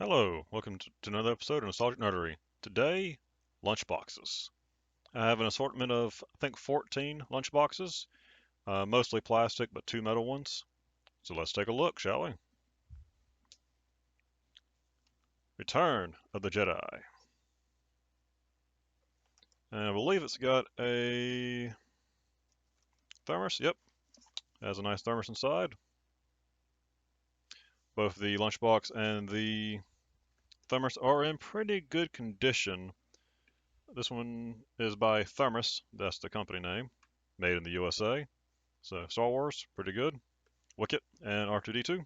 Hello, welcome to another episode of Nostalgic Nerdery. Today, lunchboxes. I have an assortment of, I think, 14 lunchboxes, mostly plastic, but two metal ones. So let's take a look, shall we? Return of the Jedi. And I believe it's got a thermos. Yep, has a nice thermos inside. Both the lunchbox and the thermos are in pretty good condition. This one is by Thermos, that's the company name, made in the USA. So Star Wars, pretty good. Wicket and R2D2.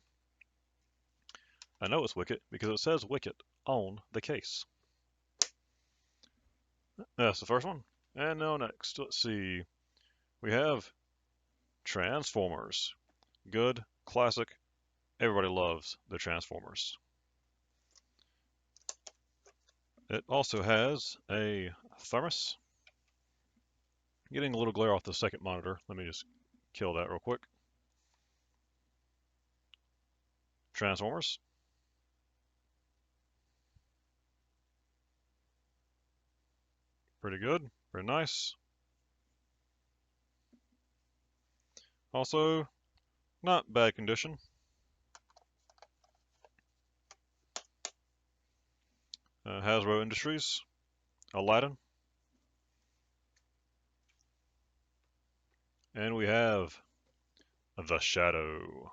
I know it's Wicket because it says Wicket on the case. That's the first one. And now next, let's see. We have Transformers. Good, classic. Everybody loves the Transformers. It also has a thermos. Getting a little glare off the second monitor. Let me just kill that real quick. Transformers. Pretty good. Very nice. Also, not bad condition. Hasbro Industries. Aladdin. And we have The Shadow.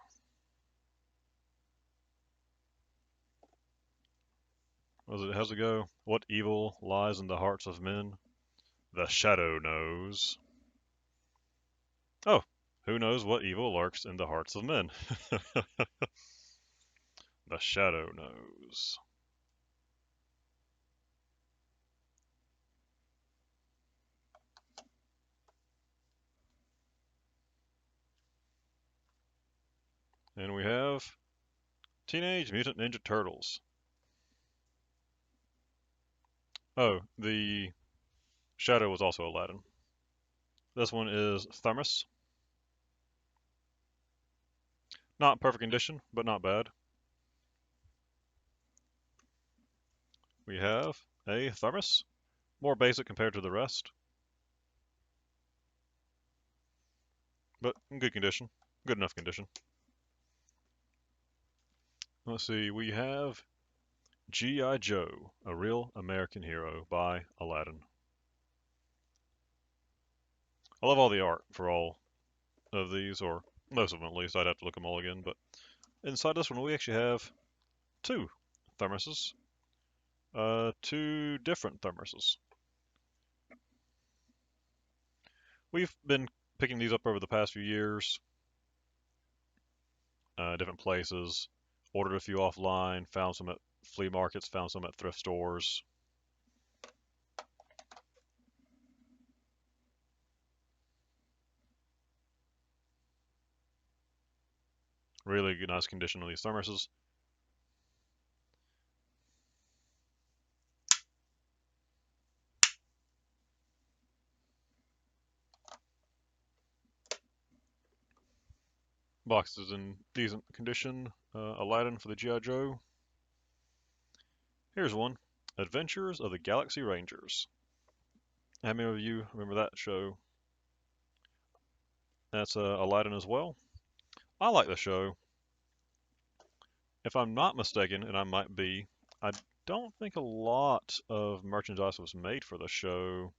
How's it go? What evil lies in the hearts of men? The Shadow knows. Oh, who knows what evil lurks in the hearts of men? The Shadow knows. And we have Teenage Mutant Ninja Turtles. Oh, the Shadow was also Aladdin. This one is Thermos. Not perfect condition, but not bad. We have a Thermos. More basic compared to the rest, but in good condition. Good enough condition. Let's see, we have G.I. Joe, A Real American Hero by Aladdin. I love all the art for all of these, or most of them at least. I'd have to look them all again, but inside this one we actually have two thermoses. Two different thermoses. We've been picking these up over the past few years, different places. Ordered a few offline, found some at flea markets, found some at thrift stores. Really good, nice condition on these thermoses. Box is in decent condition. Aladdin for the G.I. Joe. Here's one. Adventures of the Galaxy Rangers. How many of you remember that show? That's Aladdin as well. I like the show. If I'm not mistaken, and I might be, I don't think a lot of merchandise was made for the show,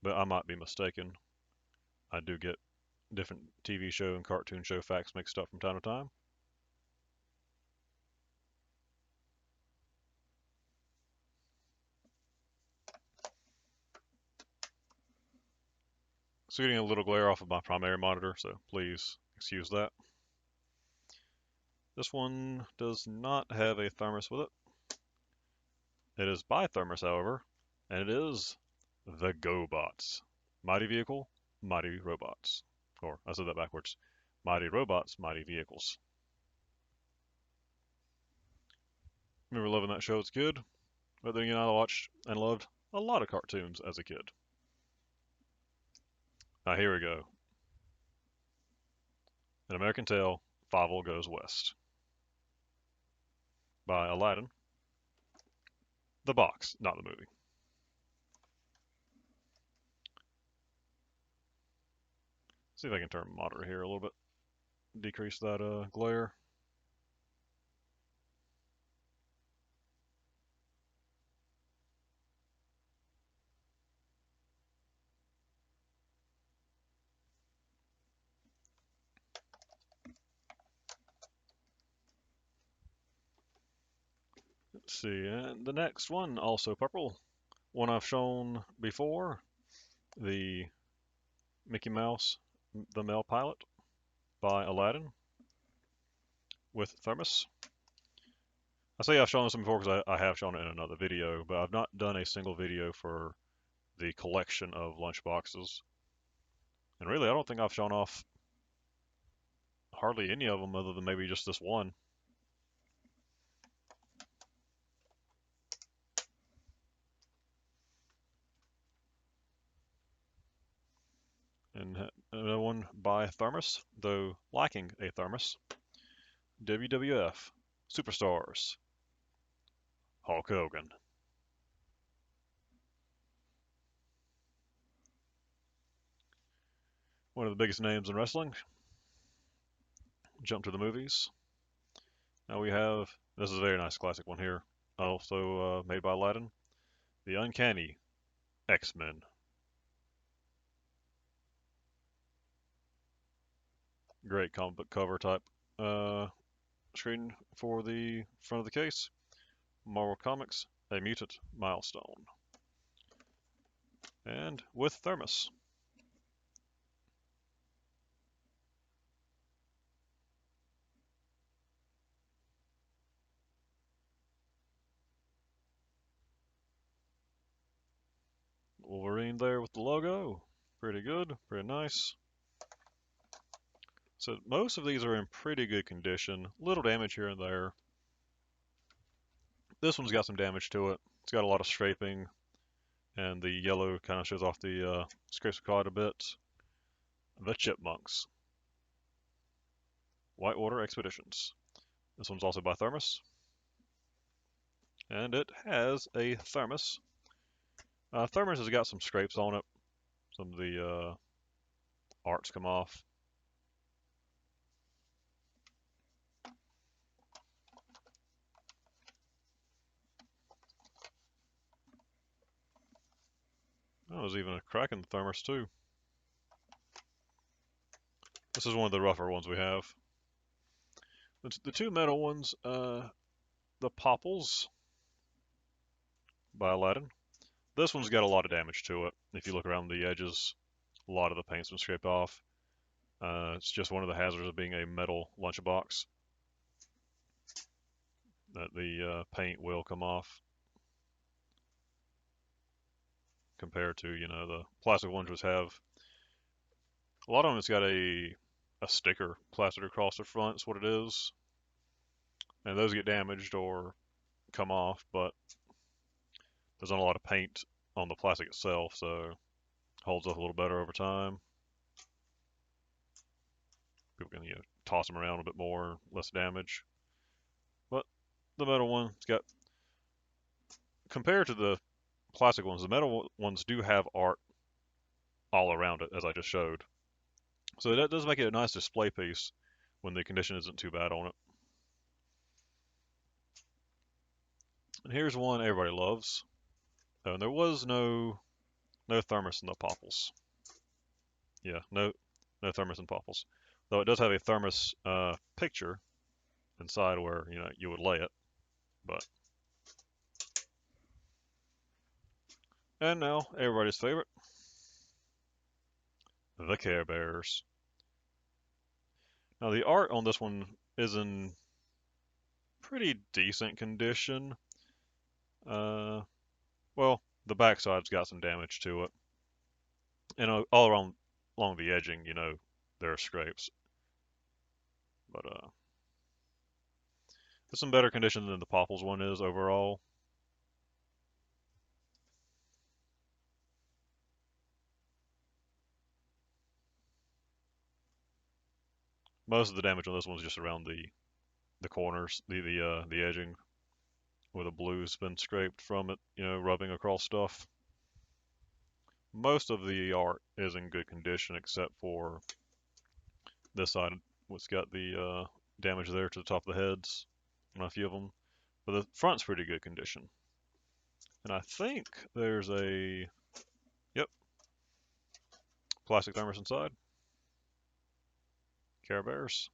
but I might be mistaken. I do get different TV show and cartoon show facts mixed up from time to time. So getting a little glare off of my primary monitor, so please excuse that. This one does not have a thermos with it. It is by Thermos, however, and it is the GoBots. Mighty Vehicle, Mighty Robots. Or, I said that backwards. Mighty Robots, Mighty Vehicles. Remember loving that show, it's good. But then again, I watched and loved a lot of cartoons as a kid. Now here we go. An American Tale, Fievel Goes West by Aladdin. The box, not the movie. See if I can turn moderate here a little bit. Decrease that glare. Let's see, and the next one, also purple. One I've shown before, the Mickey Mouse, the Male Pilot by Aladdin with thermos. I say I've shown this one before because I have shown it in another video, but I've not done a single video for the collection of lunchboxes. And really, I don't think I've shown off hardly any of them other than maybe just this one. And another one by Thermos, though lacking a thermos. WWF Superstars Hulk Hogan. One of the biggest names in wrestling. Jump to the movies. Now we have, this is a very nice classic one here, also made by Aladdin, The Uncanny X-Men. Great comic book cover type screen for the front of the case. Marvel Comics, A Mutant Milestone. And with thermos. Wolverine there with the logo. Pretty good, pretty nice. So most of these are in pretty good condition. Little damage here and there. This one's got some damage to it. It's got a lot of scraping, and the yellow kind of shows off the scrapes quite a bit. The Chipmunks. Whitewater Expeditions. This one's also by Thermos. And it has a thermos. Thermos has got some scrapes on it. Some of the arts come off. Oh, there's even a crack in the thermos too. This is one of the rougher ones we have. The two metal ones, the Popples by Aladdin. This one's got a lot of damage to it. If you look around the edges, a lot of the paint's been scraped off. It's just one of the hazards of being a metal lunchbox, that the paint will come off compared to, the plastic ones which have, a lot of them it's got a sticker plastered across the front, is what it is. And those get damaged or come off, but there's not a lot of paint on the plastic itself, so it holds up a little better over time. People can, toss them around a bit more, less damage. But the metal one, it's got, compared to the plastic ones, the metal ones do have art all around it, as I just showed. So that does make it a nice display piece when the condition isn't too bad on it. And here's one everybody loves. Oh, and there was no thermos in the Popples. Yeah, no thermos in Popples. Though it does have a thermos picture inside where you would lay it. But and now everybody's favorite, the Care Bears. Now the art on this one is in pretty decent condition. Well, the backside's got some damage to it, and all around along the edging, there are scrapes. But it's in better condition than the Popples one is overall. Most of the damage on this one's just around the corners, the edging. where the blue's been scraped from it, rubbing across stuff. Most of the art is in good condition except for this side, what's got the damage there to the top of the heads on a few of them. But the front's pretty good condition. And I think there's a, yep, plastic thermos inside. Care Bears.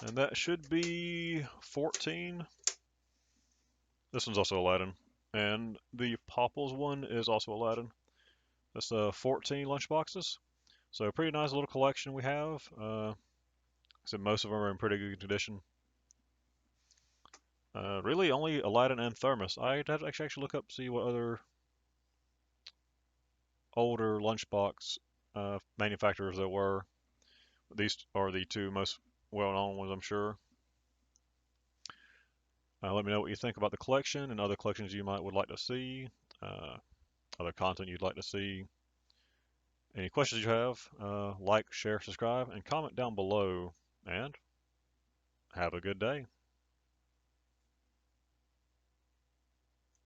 And that should be 14. This one's also Aladdin. And the Popples one is also Aladdin. That's 14 lunchboxes. So a pretty nice little collection we have. I said most of them are in pretty good condition. Really only Aladdin and Thermos. I'd have to actually look up see what other older lunchbox manufacturers there were. These are the two most well-known ones, I'm sure. Let me know what you think about the collection and other collections you would like to see, other content you'd like to see. Any questions you have, like, share, subscribe, and comment down below. And have a good day.